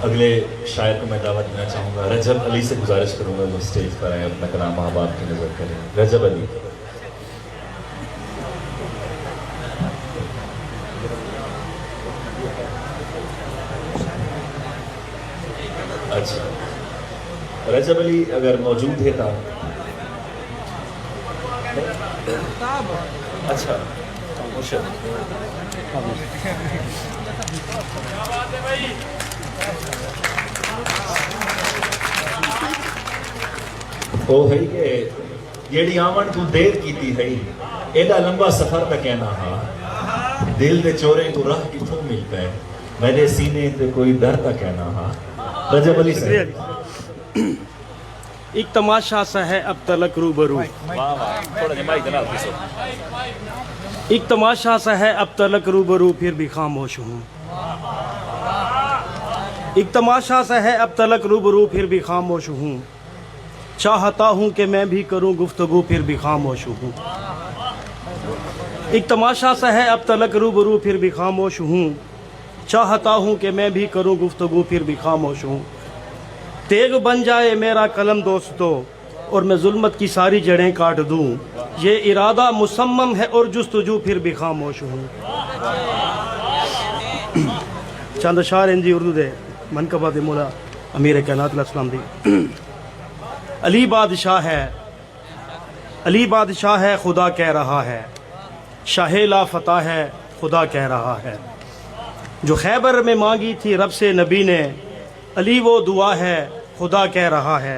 अगले शायर को मैं दावत देना चाहूँगा। रजब अली से गुजारिश करूँगा वो स्टेज पर आए, अपना कलाम माँ बाप की नज़र करें। रजब अली। अच्छा, रजब अली अगर मौजूद है था। अच्छा, ओ है कि जेड़ी आवन तू देर कीती है, एडा लंबा सफर तक कहना हा, दिल दे चोरे को राह किथों मिल पे, मेरे सीने ते कोई डर तक कहना हा। रजब अली साहब। एक तमाशा सा है अब तलक रूबरू, एक तमाशा सा है अब तलक रूबरू फिर भी खामोश हूँ। एक तमाशा सा है अब तलक रूबरू फिर भी खामोश हूँ। चाहता हूँ कि मैं भी करूँ गुफ्तगू फिर भी खामोश हूँ। एक तमाशा सा है अब तलक रूबरू फिर भी खामोश हूँ। चाहता हूँ कि मैं भी करूँ गुफ्तगू फिर भी खामोश हूँ। तेग बन जाए मेरा कलम दोस्तों और मैं जुल्मत की सारी जड़ें काट दूँ, ये इरादा मुसम्मम है और जुस्तजू फिर भी खामोश हूँ। चंद शार इंजी उर्दू दे मनकबा दे मौला अमीर कायनात अलैहिस्सलाम दी। अली बादशाह है, अली बादशाह है खुदा कह रहा है, शाहे ला फतह है खुदा कह रहा है। जो खैबर में मांगी थी रब से नबी ने, अली वो दुआ है खुदा कह रहा है।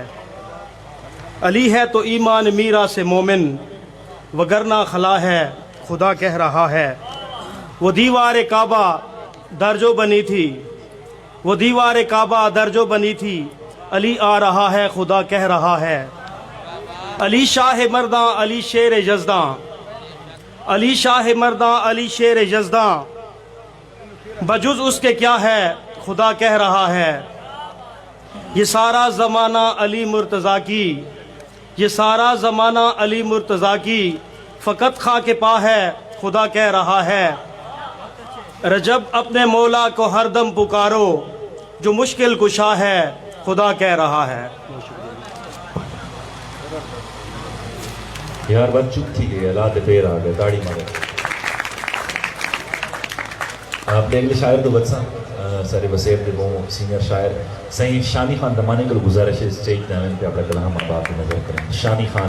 अली है तो ईमान मीरा से मोमिन, वगरना खला है खुदा कह रहा है। वो दीवार काबा दर्जो बनी थी, वो दीवार काबा दर्जो बनी थी, अली आ रहा है खुदा कह रहा है। अली शाह मर्दा अली शेर यज़दा, अली शाह मर्दा अली शेर यज़दा, बजुज़ उसके क्या है खुदा कह रहा है। ये सारा ज़माना अली मुर्तज़ा की, ये सारा ज़माना अली मुर्तज़ा की, फ़कत खा के पा है खुदा कह रहा है। रजब अपने मौला को हरदम पुकारो, जो मुश्किल कुशा है खुदा कह रहा है। यार बात चुप थी गई, अल्लाह पैर आ गए, दाढ़ी मारे। आपने अगले शायर तो बच्चा सारे वसेब दे वो सीनियर शायर सही शानी खान दमाने को गुजारिश है स्टेज पे अपना कलाम आप नजर करें। शानी खान।